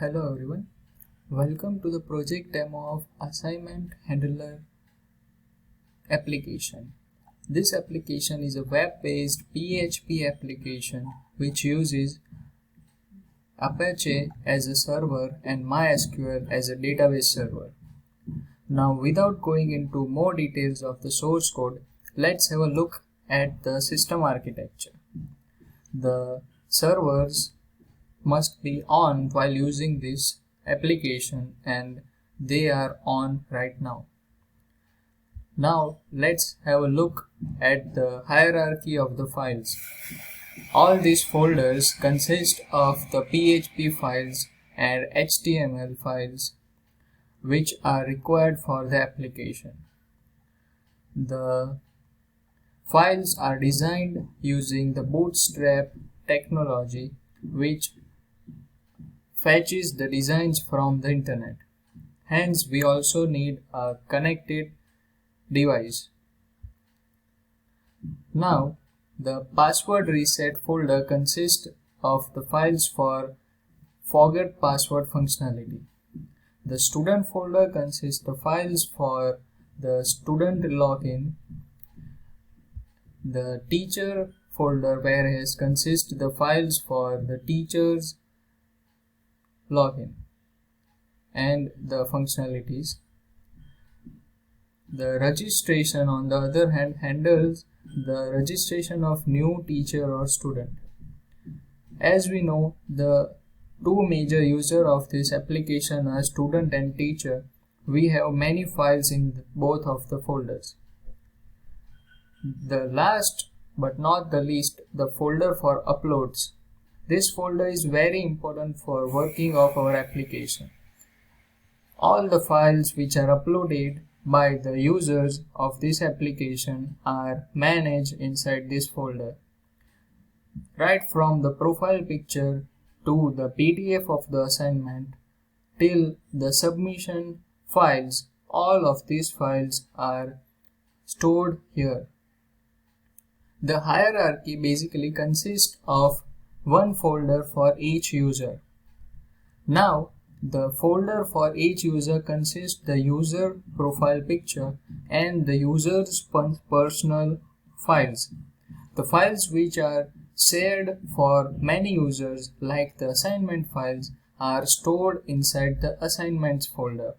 Hello everyone, welcome to the project demo of Assignment Handler application. This application is a web-based PHP application which uses Apache as a server and MySQL as a database server. Now without going into more details of the source code, let's have a look at the system architecture. The servers must be on while using this application and they are on right now. Now let's have a look at the hierarchy of the files. All these folders consist of the PHP files and HTML files which are required for the application. The files are designed using the Bootstrap technology which fetches the designs from the internet. Hence, we also need a connected device. Now, the password reset folder consists of the files for forget password functionality. The student folder consists of files for the student login. The teacher folder whereas consists the files for the teachers login and the functionalities. The registration on the other hand handles the registration of new teacher or student. As we know, the two major users of this application are student and teacher. We have many files in both of the folders. The last but not the least, the folder for uploads. This folder is very important for working of our application. All the files which are uploaded by the users of this application are managed inside this folder. Right from the profile picture to the PDF of the assignment till the submission files, all of these files are stored here. The hierarchy basically consists of one folder for each user. Now, the folder for each user consists the user profile picture and the user's personal files. The files which are shared for many users like the assignment files are stored inside the assignments folder.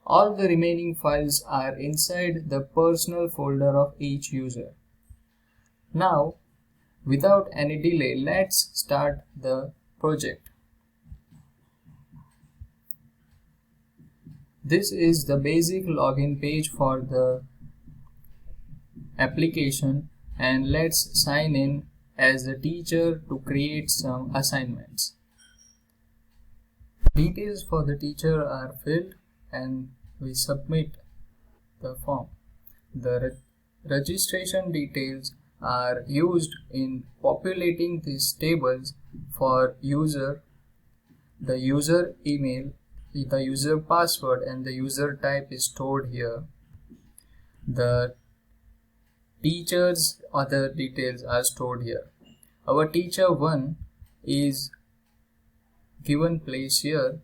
All the remaining files are inside the personal folder of each user. Now, without any delay, let's start the project. This is the basic login page for the application and let's sign in as a teacher to create some assignments. Details for the teacher are filled and we submit the form. The registration details are used in populating these tables for user, the user email, the user password and the user type is stored here. The teacher's other details are stored here. Our teacher 1 is given place here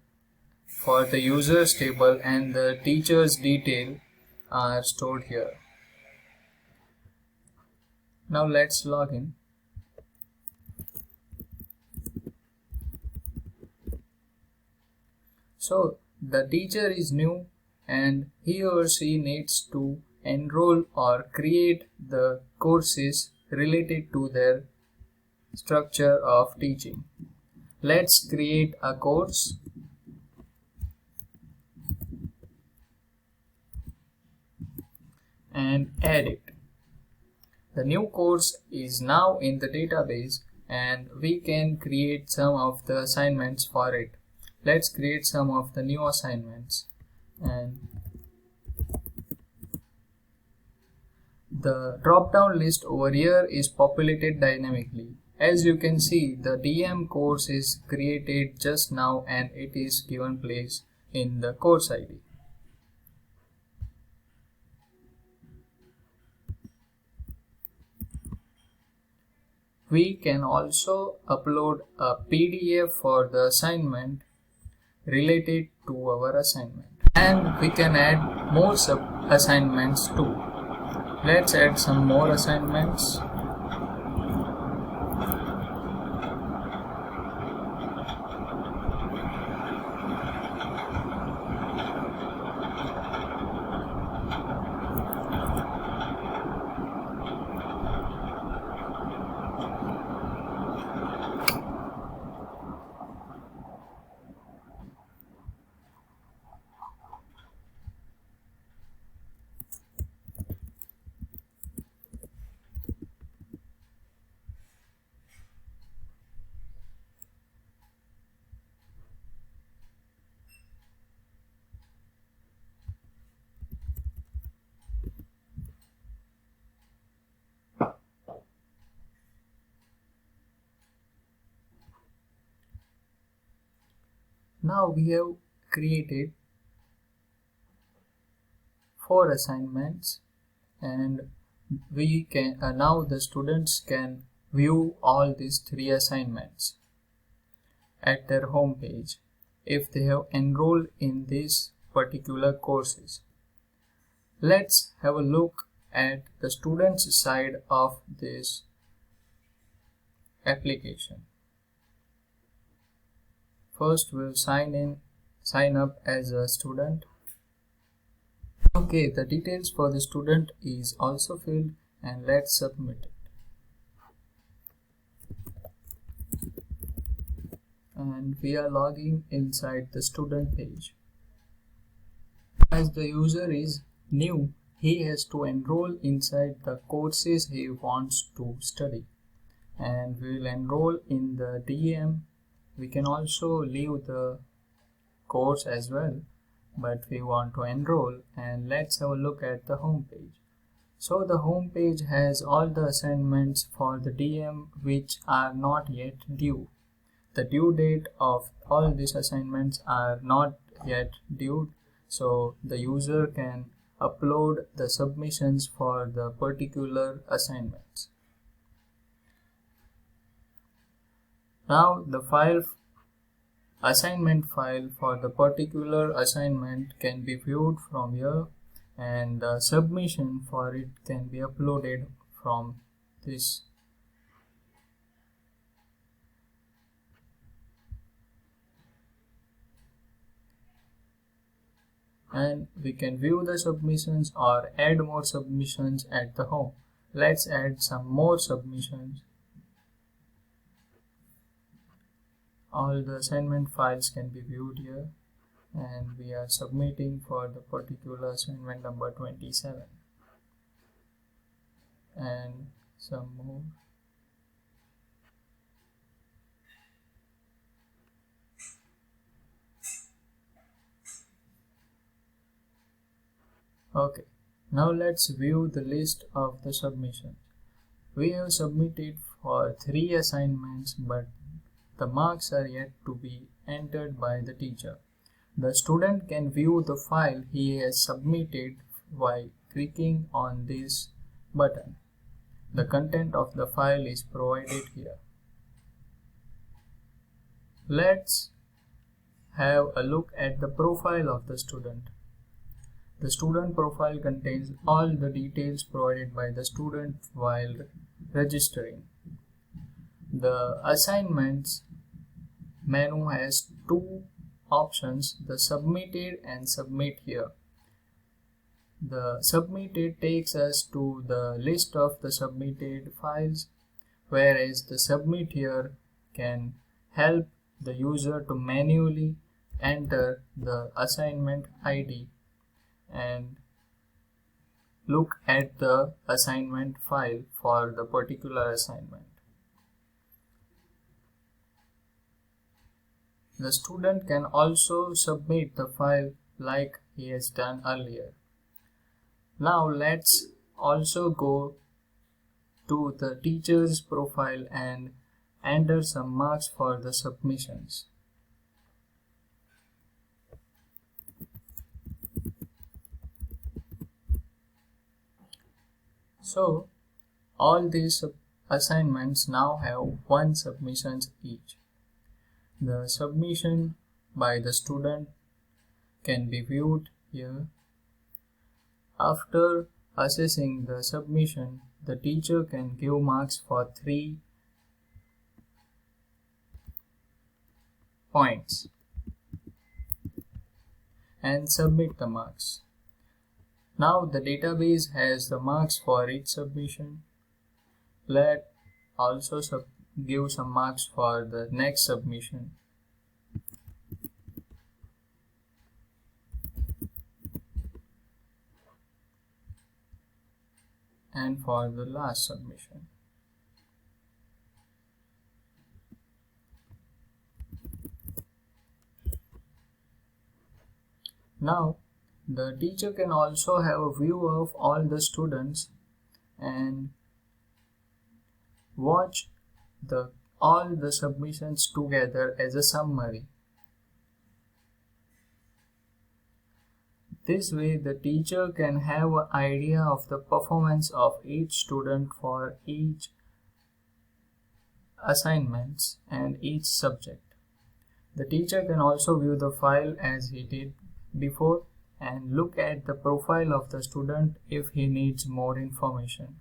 for the users table and the teacher's detail are stored here. Now let's log in. So the teacher is new and he or she needs to enroll or create the courses related to their structure of teaching. Let's create a course. And add it. The new course is now in the database and we can create some of the assignments for it. Let's create some of the new assignments and the drop down list over here is populated dynamically. As you can see, the DM course is created just now and it is given place in the course ID. We can also upload a PDF for the assignment related to our assignment. And we can add more assignments too. Let's add some more assignments. Now we have created 4 assignments, and we can now the students can view all these 3 assignments at their home page if they have enrolled in these particular courses. Let's have a look at the students' side of this application. First, we'll sign up as a student. Okay, the details for the student is also filled, and let's submit it. And we are logging inside the student page. As the user is new, he has to enroll inside the courses he wants to study, and we will enroll in the DM. We can also leave the course as well, but we want to enroll, and let's have a look at the home page. So the home page has all the assignments for the DM which are not yet due. The due date of all these assignments are not yet due, so the user can upload the submissions for the particular assignments. Now the assignment file for the particular assignment can be viewed from here, and the submission for it can be uploaded from this. And we can view the submissions or add more submissions at the home. Let's add some more submissions. All the assignment files can be viewed here, and we are submitting for the particular assignment number 27 and some more. Okay, now let's view the list of the submissions. We have submitted for 3 assignments, but the marks are yet to be entered by the teacher. The student can view the file he has submitted by clicking on this button. The content of the file is provided here. Let's have a look at the profile of the student. The student profile contains all the details provided by the student while registering. The assignments menu has 2 options, the submitted and submit here. The submitted takes us to the list of the submitted files, whereas the submit here can help the user to manually enter the assignment ID and look at the assignment file for the particular assignment. The student can also submit the file like he has done earlier. Now let's also go to the teacher's profile and enter some marks for the submissions. So all these assignments now have one submission each. The submission by the student can be viewed here. After assessing the submission, the teacher can give marks for 3 points and submit the marks. Now the database has the marks for each submission. Let's also give some marks for the next submission. And for the last submission. Now the teacher can also have a view of all the students and watch all the submissions together as a summary. This way the teacher can have an idea of the performance of each student for each assignments and each subject. The teacher can also view the file as he did before and look at the profile of the student if he needs more information.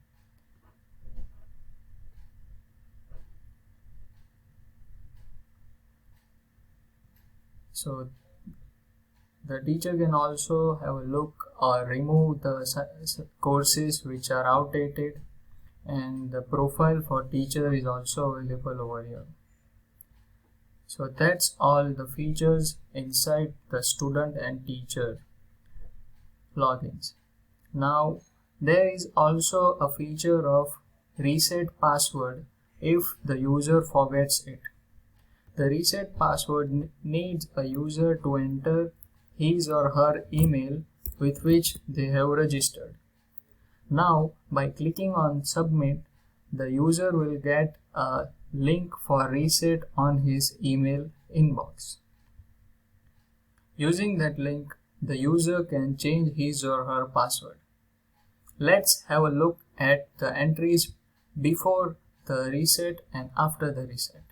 So the teacher can also have a look or remove the courses which are outdated, and the profile for teacher is also available over here. So that's all the features inside the student and teacher logins. Now there is also a feature of reset password if the user forgets it. The reset password needs a user to enter his or her email with which they have registered. Now by clicking on submit, the user will get a link for reset on his email inbox. Using that link, the user can change his or her password. Let's have a look at the entries before the reset and after the reset.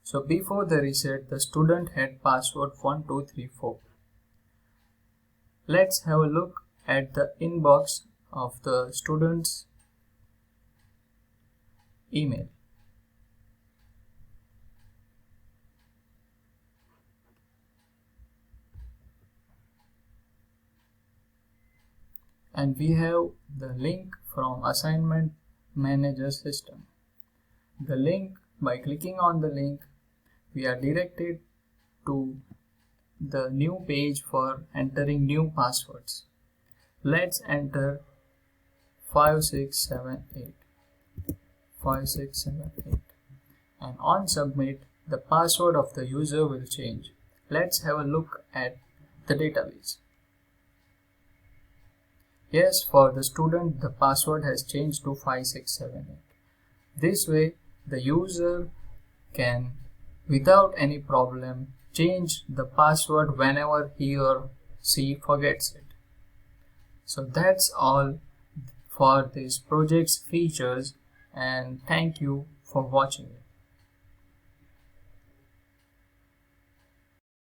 So before the reset, the student had password 1234. Let's have a look at the inbox of the student's email. And we have the link from assignment manager system. The link, by clicking on the link, we are directed to the new page for entering new passwords. Let's enter 5678 and on submit, the password of the user will change. Let's have a look at the database. Yes, for the student, the password has changed to 5678. This way, the user can, without any problem, change the password whenever he or she forgets it. So that's all for this project's features, and thank you for watching it.